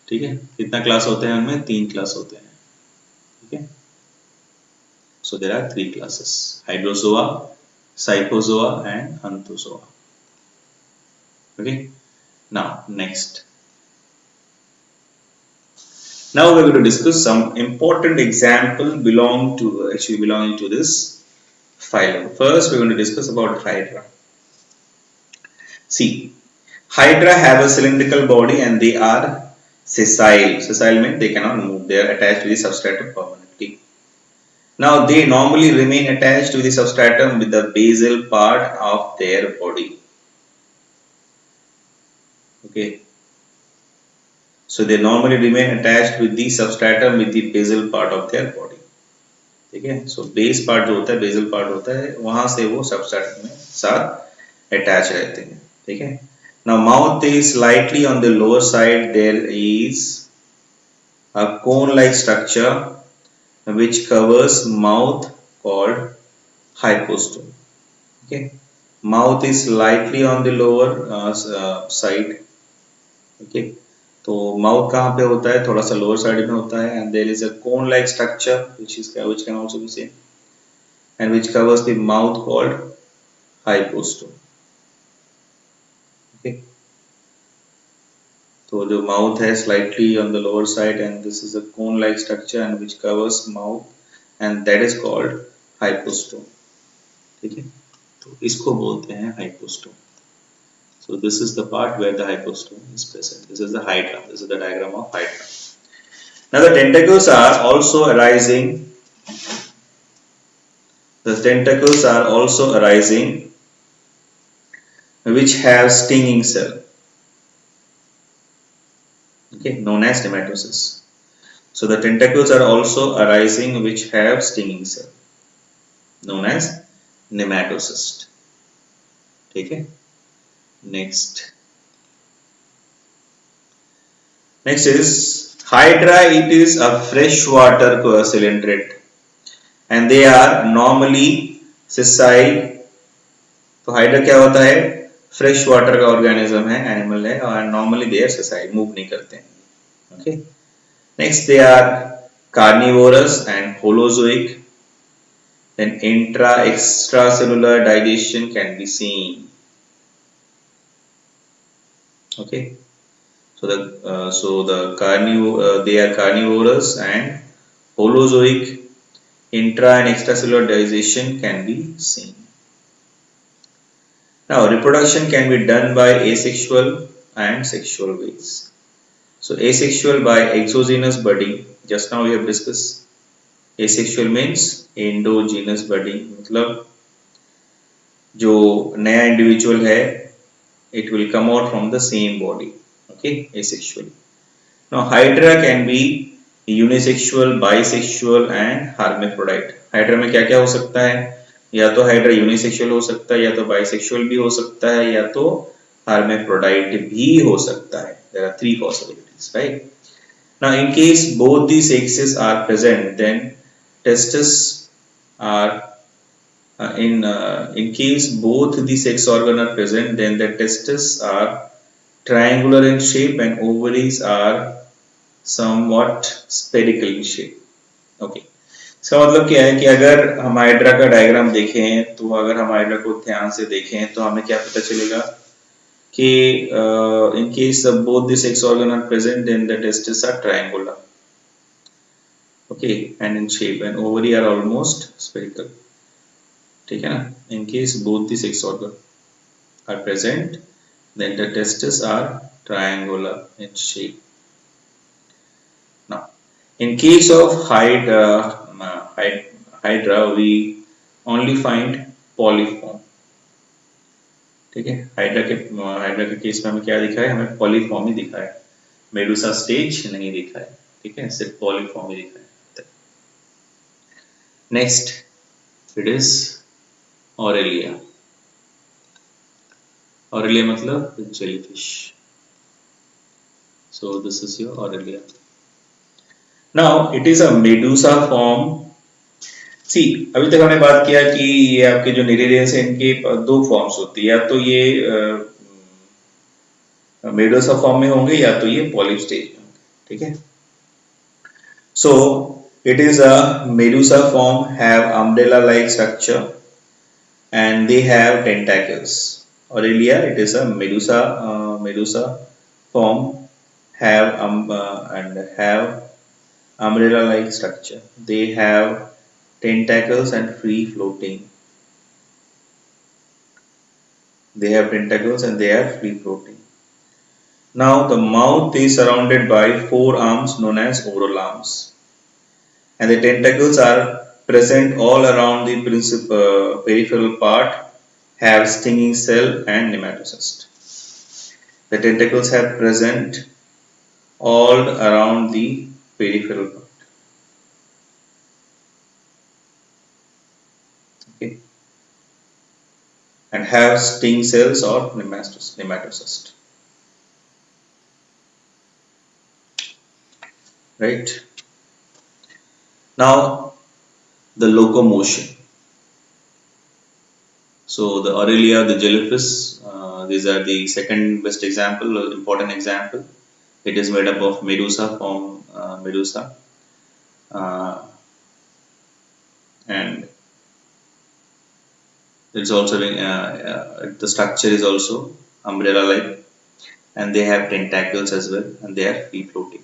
ठीक है? कितना class होते हैं उनमें? 3 क्लास होते हैं। ठीक है? so there are 3 classes: hydrozoa, Scyphozoa and Anthozoa. Okay, now next, now we're going to discuss some important example belonging to this phylum. First we're going to discuss about Hydra. See, Hydra have a cylindrical body and they are sessile. Sessile means they cannot move. They are attached to the substratum permanently. Now they normally remain attached to the substratum with the basal part of their body. Okay. So they normally remain attached with the substratum with the basal part of their body. ठीक है? So base part जो होता है, basal part होता है, वहां से वो substratum में साथ attach रहते हैं। ठीक है? Now mouth is slightly on the lower side. There is a cone-like structure which covers mouth called hypostome. Okay, mouth is slightly on the lower side. Okay, तो mouth कहाँ पे होता है? थोड़ा सा lower side में होता है, and there is a cone-like structure which can also be seen and which covers the mouth called hypostome. Okay, तो जो माउथ है slightly on the lower side and this is a cone like structure and which covers mouth and that is called hypostome. ठीक है? तो इसको बोलते हैं hypostome. So this is the part where the hypostome is present. This is the Hydra. This is the diagram of Hydra. Now the tentacles are also arising, the tentacles are also arising which have stinging cell, okay, known as nematocysts. So the tentacles are also arising which have stinging cell, known as nematocyst. ठीक है? Next is Hydra. It is a freshwater coelenterate and they are normally sessile. तो hydra क्या होता है? Fresh water का organism है, animal है, और normally they are sessile, move नहीं करते हैं। Okay, next they are carnivorous and holozoic. Then extracellular digestion can be seen. Okay, so they are carnivorous and holozoic. Intra and extracellular digestion can be seen. Now reproduction can be done by asexual and sexual ways. So asexual by exogenous budding. Just now we have discussed. Asexual means endogenous budding, मतलब जो नया individual है, it will come out from the same body. Okay, asexually. Now Hydra can be unisexual, bisexual and hermaphrodite. Hydra में क्या क्या हो सकता है? या तो हाइड्रा यूनिसेक्सुअल हो सकता है, या तो बाइसेक्सुअल भी हो सकता है, या तो हार्मेफ्रोडाइट भी हो सकता है। There are three possibilities, right? Now in case both the sexes are present, then testes are in case both the sex organ are present, then the testes are triangular in shape and ovaries are somewhat spherical in shape. Okay. इसका मतलब क्या है कि अगर हम hydra का diagram देखें, तो अगर हम हाइड्रा को ध्यान से देखें तो हमें क्या पता चलेगा कि in case both the sex organ are present, then the testes are triangular, okay, and in shape, and ovary are almost spherical. ठीक है ना? In case both the sex organ are present, then the testes are triangular in shape. Now, in case of Hydra, we only find polyform. ठीक है? Hydra के case में हमें क्या दिखा है? हमें पॉलीफॉर्म ही दिखा है, मेडुसा स्टेज नहीं दिखा है। ठीक है, सिर्फ पॉलीफॉर्म ही दिखा है। Next, it is Aurelia. Aurelia मतलब jellyfish. So this is your Aurelia. Now it is a medusa form. See, अभी तक हमने बात किया कि ये आपके जो निरेरियस है, इनके दो फॉर्म्स होती है, या तो ये मेडुसा फॉर्म में होंगे या तो ये पॉलिप स्टेज में होंगे। ठीक है, सो it is a medusa form, have umbrella like structure and they have tentacles. Aurelia, it is a medusa form, and have umbrella like structure. They have tentacles and free floating. They have tentacles and they are free floating. Now the mouth is surrounded by four arms known as oral arms, and the tentacles are present all around the peripheral part, have stinging cell and nematocyst. The tentacles have present all around the peripheral part. Okay, and have sting cells or nematocyst. Right. Now the locomotion. So the Aurelia, the jellyfish, these are the second best example, or important example. It is made up of medusa form, medusa, uh, and it's also the structure is also umbrella-like, and they have tentacles as well, and they are free floating.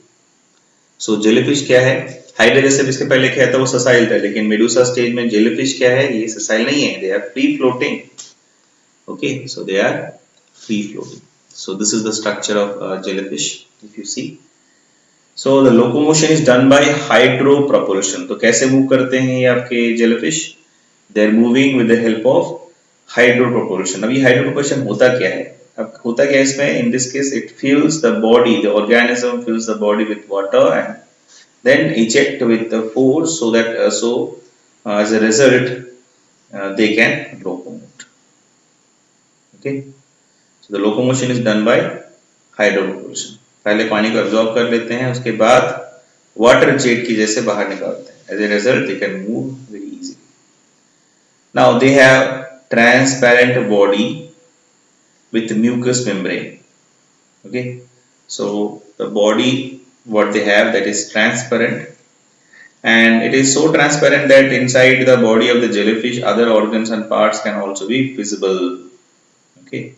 So jellyfish क्या है? Hydra जैसे इसके पहले क्या था, वो ससाइल था, लेकिन मेडुसा स्टेज में जेलीफिश क्या है? ये ससाइल नहीं है, they are free floating. Okay, so they are free floating. So this is the structure of jellyfish, if you see. So the locomotion is done by hydropropulsion. तो कैसे मूव करते हैं ये आपके jellyfish? They are moving with the help of hydropropulsion. अब ये hydropropulsion होता क्या है? अब होता क्या है इसमें? In this case, it fills the body, the organism fills the body with water and then eject with the force, so that as a result they can locomote. Okay, so the locomotion is done by hydropropulsion. पहले पानी को absorb कर लेते हैं, उसके बाद water jet की जैसे बाहर निकालते हैं. As a result, they can move very easily. Now they have transparent body with mucous membrane. Okay, so the body what they have, that is transparent, and it is so transparent that inside the body of the jellyfish other organs and parts can also be visible. Okay,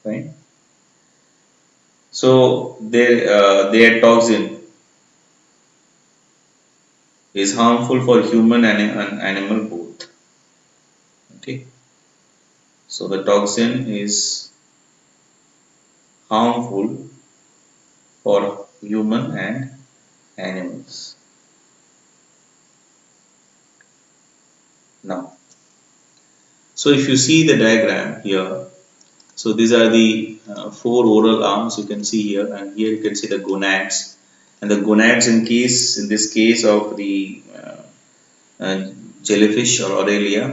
fine. So their toxin is harmful for human and animal both. Okay, so the toxin is harmful for human and animals. Now, so if you see the diagram here, So these are the four oral arms you can see here, and here you can see the gonads. And the gonads, in this case of the uh, jellyfish or Aurelia,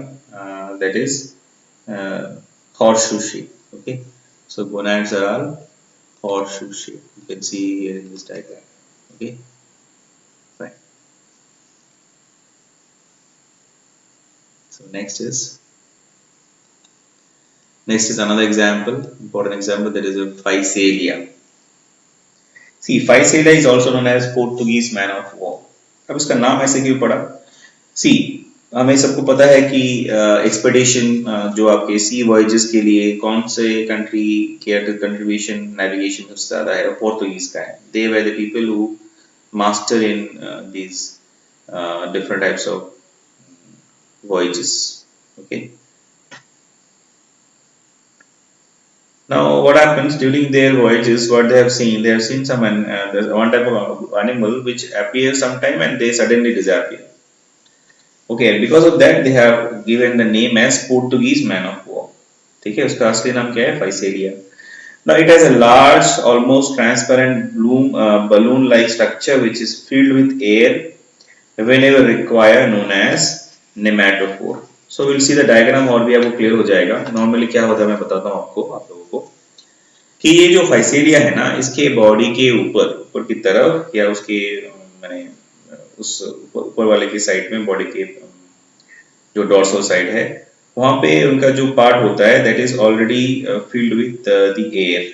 that is uh, horseshoe shape. Okay, so gonads are all horseshoe shape. You can see here in this diagram. Okay, fine. So next is another example, important example, that is a Physalia. See, Physalia is also known as Portuguese man of war. अब इसका नाम ऐसे क्यों पड़ा? सी, हमें सबको पता है कि एक्सपेडिशन जो आपके सी वॉयजेस के लिए कौन से कंट्री के कंट्रीब्यूशन नेविगेशन सबसे ज्यादा है, पोर्तुगीज का है. They were the people who master in these different types of voyages. Okay. Now, what happens during their voyages? What they have seen some there's one type of animal which appears sometime and they suddenly disappear. Okay, because of that they have given the name as Portuguese man of war. ठीक है, उसका असली नाम क्या है? Physalia. Now it has a large, almost transparent balloon-like structure which is filled with air whenever required, known as nematophore. So we'll see the diagram और भी आपको clear हो जाएगा. Normally क्या होता है मैं बताता हूँ आपको, आप लोगों को, कि ये जो फाइसेरिया है ना, इसके बॉडी के ऊपर की तरफ या उसके मैंने उस ऊपर वाले की साइड में, बॉडी के जो डोर्सल साइड है, वहां पे उनका जो पार्ट होता है that is already filled with the air.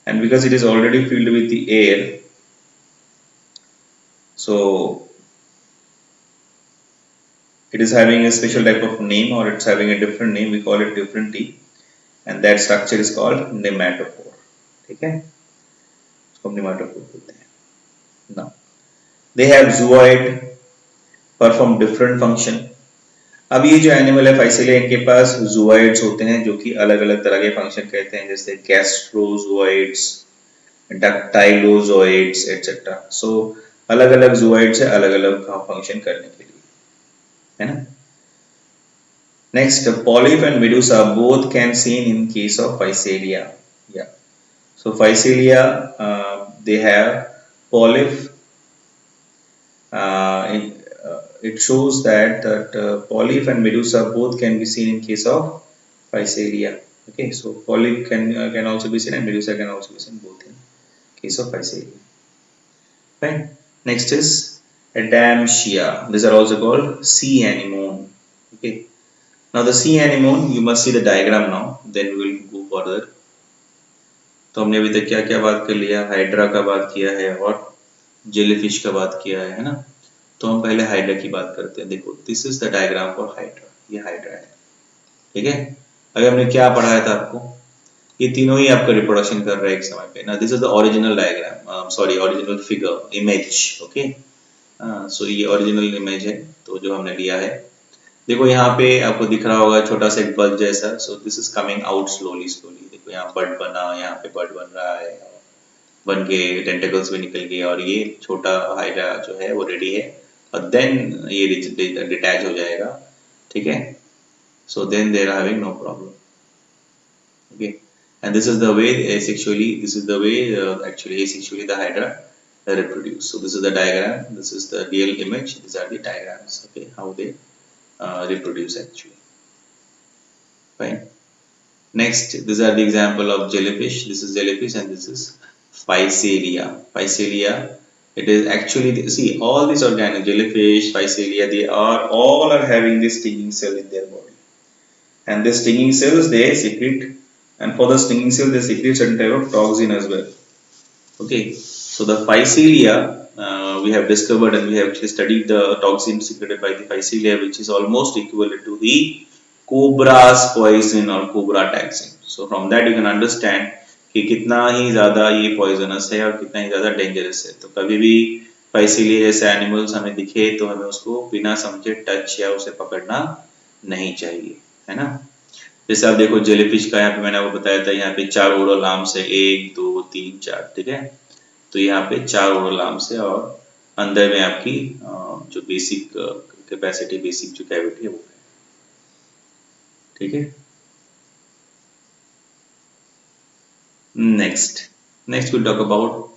And because it is already filled with the air, so it is having a special type of name, or it's having a different name, we call it differently, and that structure is called nematophore. ठीक है, इसको nematophore बोलते हैं. Now they have zooid, perform different function. अब ये जो animal है Physalia, इनके पास जूआइड्स होते हैं जो कि अलग अलग तरह के फंक्शन कहते हैं, जैसे गैस्ट्रोजोइड्स, डक्टाइलोजोइड्स एटसेट्रा. सो अलग अलग जूआइड्स है अलग अलग फंक्शन करने के लिए, है ना. Next, polyp and medusa both can seen in case of Physalia. या so Physalia they have polyp. It shows that polyp and medusa both can be seen in case of Physalia. Okay, so polyp can also be seen and medusa can also be seen both in case of Physalia. Fine. Next is Adamsia. These are also called sea anemone. Okay. Now the sea anemone, you must see the diagram now. Then we will go further. तो हमने अभी तक क्या क्या बात कर लिया? Hydra का बात किया है और जेलीफिश का बात किया है ना. तो हम पहले हाइड्रा की बात करते हैं. देखो, this is the diagram for hydra. ये हाइड्रा है, ठीक है. अभी हमने क्या पढ़ाया था आपको? ये तीनों ही आपका रिप्रोडक्शन कर रहे हैं एक समय पे ना. This is the original diagram, sorry original figure, image. Okay, so ये ओरिजिनल इमेज है तो जो हमने लिया है. देखो यहाँ पे आपको दिख रहा होगा छोटा सा एक बल्ब जैसा. सो this is coming out slowly slowly. देखो यहाँ बर्ड बना, यहाँ पे बर्ड बन रहा है, बन के टेंटेकल्स भी निकल गए और ये छोटा हाइड्रा जो है वो रेडी है. और देन ये डिटैच हो जाएगा, ठीक है. So then they are having no problem. Okay, and this is the way asexually, this is the way actually asexually the hydra reproduce. So this is the diagram, this is the real image, these are the diagrams. Okay, how they reproduce actually. Fine. Next, these are the example of jellyfish. This is jellyfish and this is Physalia. Physalia, it is actually, see, all these organic jellyfish, Physalia, they are all are having this stinging cell in their body, and the stinging cells they secrete, and for the stinging cell they secrete certain type of toxin as well. Okay, so the Physalia, we have discovered and we have actually studied the toxin secreted by the Physalia, which is almost equivalent to the cobra's poison or cobra toxin. So from that you can understand कि कितना ही ज़्यादा ये poisonous है और कितना ही ज़्यादा dangerous है. तो कभी भी फाइसीलिया जैसे एनिमल्स हमें दिखे तो हमें उसको बिना समझे टच या उसे पकड़ना नहीं चाहिए, है ना. जैसे आप देखो जेलीफिश का, यहाँ पे मैंने आपको बताया था, यहाँ पे 4 ओरल आर्म्स है, 1 2 3 4, ठीक है. तो यहाँ पे 4 ओरल आर्म्स है और अंदर में आपकी जो बेसिक कैपेसिटी, बेसिक जो कैविटी है वो है, ठीक है. Next we'll talk about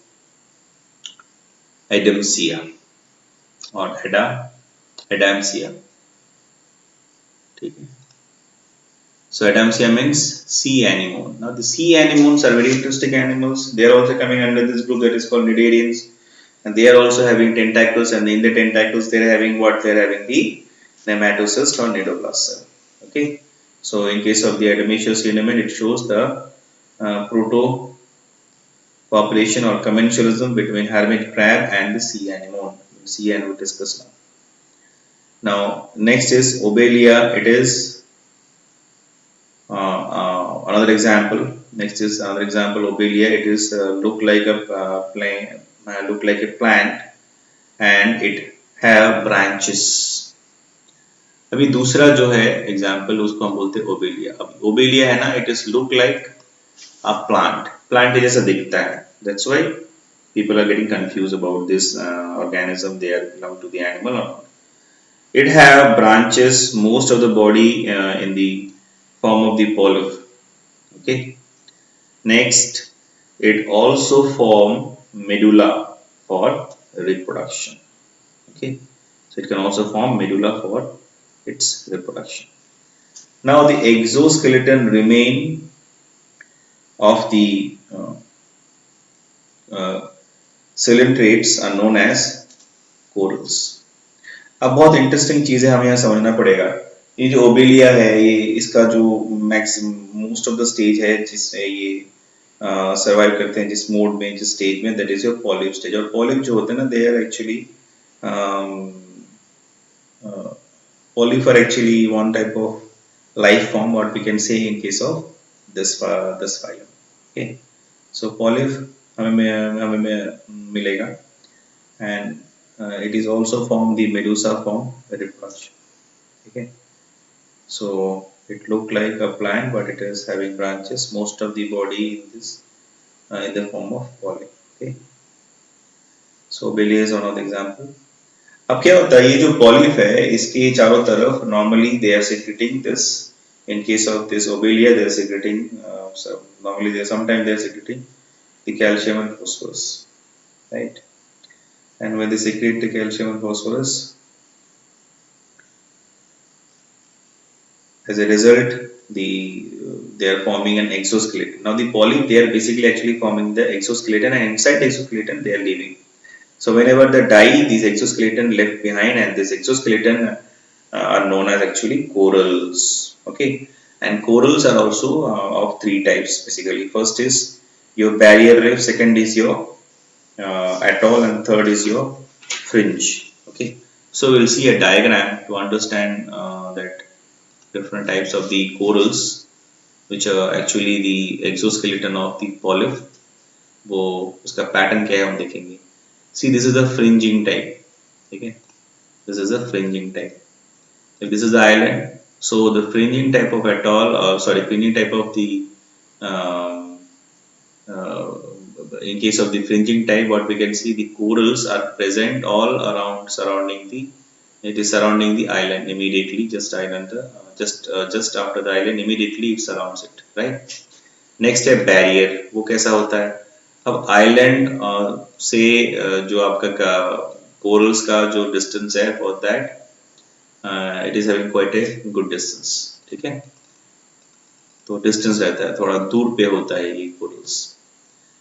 Adamsia or Adamsia. ठीक है. So Adamsia means sea anemone. Now the sea anemones are very interesting animals. They are also coming under this group that is called cnidarians, and they are also having tentacles. And in the tentacles, they are having what? They are having the nematocyst or nidoblast cell. Okay. So in case of the Adamsia cinnamon, it shows the proto population or commensalism between hermit crab and the sea anemone. Sea anemone we discussed now. Now next is Obelia. It is another example. Next is another example. Obelia. It is look like a plant, and it have branches. अभी दूसरा जो है example उसको हम बोलते हैं Obelia. अब Obelia है ना, it is look like a plant जैसा दिखता है. That's why people are getting confused about this organism. They are belong to the animal or not. It have branches most of the body in the form of the polyp. Okay. Next, it also form medulla for reproduction. Okay. So it can also form medulla for its reproduction. Now the exoskeleton remain of the coelentrates are known as corals. अब बहुत interesting चीज है, हमें यहाँ समझना पड़ेगा. ये जो ओबेलिया है, ये इसका जो maximum most of the stage है जिसमें ये सर्वाइव करते हैं, जिस मोड में, जिस स्टेज में, that is your polyp stage. और पॉलिप जो होते हैं ना, they are actually polyp are actually one type of life form, what we can say in case of this phylum. Okay, so polyp हमें मिलेगा, and it is also form the medusa form reproduction. Okay, so it look like a plant, but it is having branches most of the body in this in the form of polyp. Okay, so Bailey is one of the example. अब क्या होता है, ये जो polyp है इसके चारों तरफ normally they are secreting this. In case of this obelia, they are secreting normally they sometimes they are secreting the calcium and phosphorus, right? And when they secrete the calcium and phosphorus, as a result they are forming an exoskeleton. Now the polyp, they are basically actually forming the exoskeleton, and inside the exoskeleton they are living. So whenever they die, these exoskeleton left behind, and this exoskeleton are known as actually corals. Okay, and corals are also of three types basically. First is your barrier reef, second is your atoll, and third is your fringe. Okay, so we'll see a diagram to understand that different types of the corals, which are actually the exoskeleton of the polyp. वो उसका pattern क्या है हम देखेंगे. See, this is the fringing type. Okay, this is the fringing type. If this is the island, so the fringing type of atoll, fringing type of the um, uh, in case of the fringing type, what we can see, the corals are present all around surrounding the. It is surrounding the island immediately, just after the island, immediately it surrounds it, right? Next है barrier. वो कैसा होता है? अब island से जो आपका corals का जो डिस्टेंस है, for that it is having quite a good distance. ठीक है, तो डिस्टेंस रहता है, थोड़ा दूर पे होता है ये कोरल्स.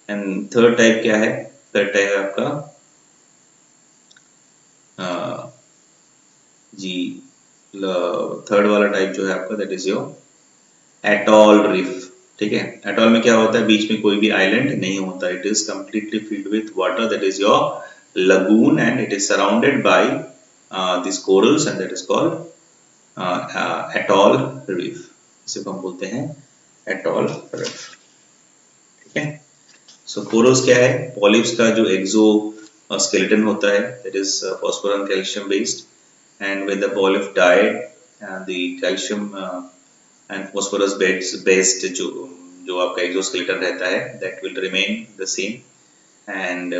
एंड थर्ड टाइप क्या है? थर्ड टाइप है आपका जी थर्ड वाला टाइप जो है आपका, that is your atoll reef. ठीक है, एटॉल में क्या होता है, बीच में कोई भी आइलैंड नहीं होता. It is completely filled with water, that is your lagoon, and it is surrounded by this corals, and that is called atoll reef. इसे हम बोलते हैं एटॉल रीफ. ठीक है, सो कोरल्स क्या है? पॉलिप्स का जो एक्सो स्केलेटन होता है, that is phosphorus and calcium based, and when the polyp died, the calcium and phosphorus based जो आपका exoskeleton रहता है, that will remain the same, and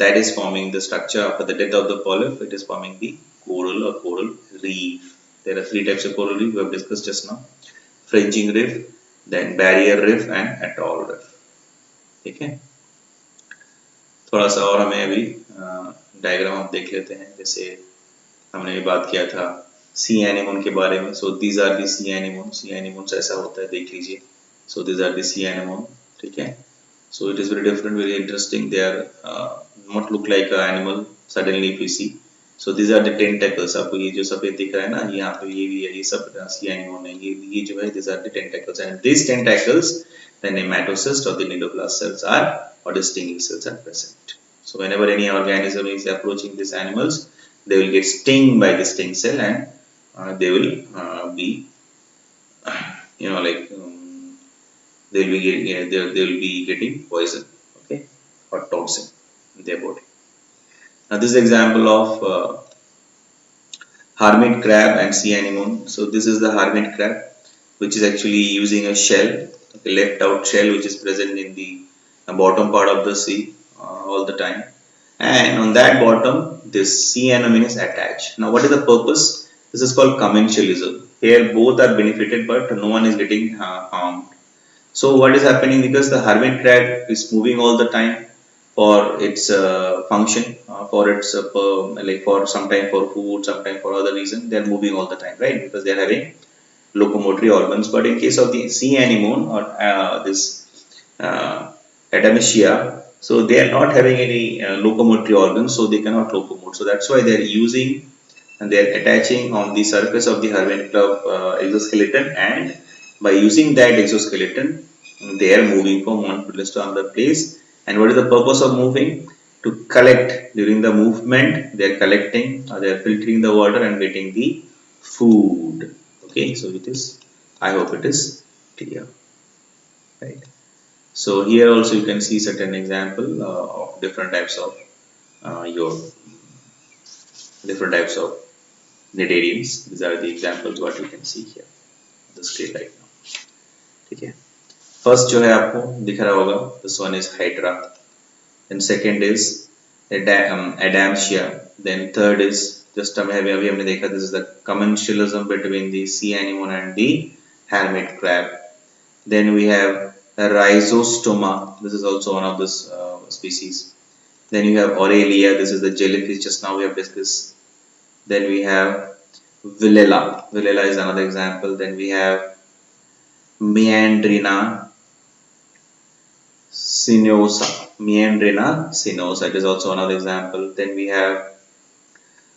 that is forming the structure. After the death of the polyp, it is forming the coral or coral reef. There are three types of coral reef we have discussed just now: fringing reef, then barrier reef, and atoll reef. ठीक है, थोड़ा सा और हमें अभी diagram हम देख लेते हैं। जैसे हमने भी बात किया था सी एनिमोन के बारे में। So these are the sea anemone. Sea anemone ऐसा होता है, देख लीजिए। So these are the sea anemone, ठीक है। So it is very different, very interesting. They are not look like an animal suddenly if you see. So these are the tentacles. आपको ये जो सफेद दिख रहा है ना, यहाँ पे ये भी है, ये सब सी एनिमोन है। ये जो है, these are the tentacles, and these tentacles, the nematocyst or the nidoblast cells are, or the stinging cells are present. So whenever any organism is approaching these animals, they will get sting by the sting cell, and they will be, like they will be getting, they will be getting poison, okay, or toxin in their body. Now this is example of hermit crab and sea anemone. So this is the hermit crab, which is actually using a shell, okay, left out shell, which is present in the bottom part of the sea all the time, and on that bottom this sea anemone is attached. Now what is the purpose? This is called commensalism. Here both are benefited, but no one is getting harmed. So what is happening, because the hermit crab is moving all the time for its function, for its like for sometime for food, sometime for other reason, they are moving all the time, right? Because they are having locomotory organs. But in case of the sea anemone or this Adamsia, so they are not having any locomotory organs, so they cannot locomote. So that's why they are using, and they are attaching on the surface of the hermit crab exoskeleton, and by using that exoskeleton, they are moving from one place to another place. And what is the purpose of moving? To collect. During the movement, they are collecting, they are filtering the water and getting the food. Okay, so it is, I hope it is clear, right? So here also you can see certain example of different types of your different types of cnidarians. These are the examples what you can see here on the screen right now. ठीक है, first जो है आपको दिख रहा होगा, this one is Hydra, then second is Adamsia, then third is just अभी हमने देखा, this is the commensalism between the sea anemone and the hermit crab. Then we have Rhizostoma. This is also one of this species. Then you have Aurelia. This is the jellyfish. Just now we have discussed. Then we have Villela. Villela is another example. Then we have Meandrina sinosa. Meandrina sinosa. It is also another example. Then we have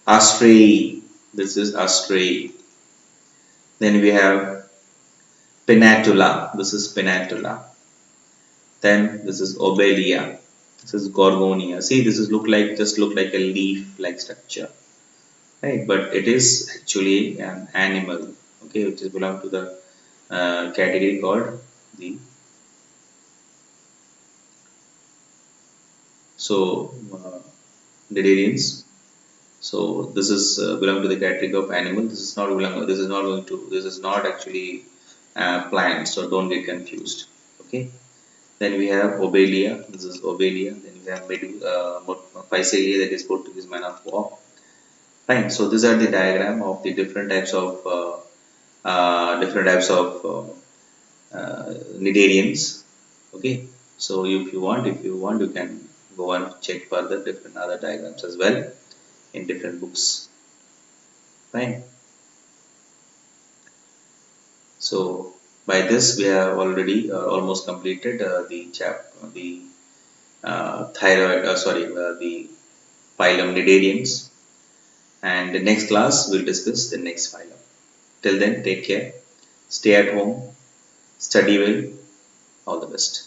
Astray. This is Astray. Then we have Pennatula. This is Pennatula. Then this is Obelia. This is Gorgonia. See, this is look like a leaf-like structure, right? But it is actually an animal, okay, which is belong to the category called the cnidarians. So this is belong to the category of animal. This is not belong. This is not going to. This is not actually plant. So don't get confused. Okay. Then we have Obelia. This is Obelia. Then we have Physalia, that is Portuguese man of war. Fine. So these are the diagram of the different types of cnidarians. Okay. So if you want, you can go and check further different other diagrams as well in different books. Fine. So by this we have already almost completed the thyroid, the phylum Cnidarians, and the next class we'll discuss the next phylum. Till then, take care, stay at home, study well, all the best.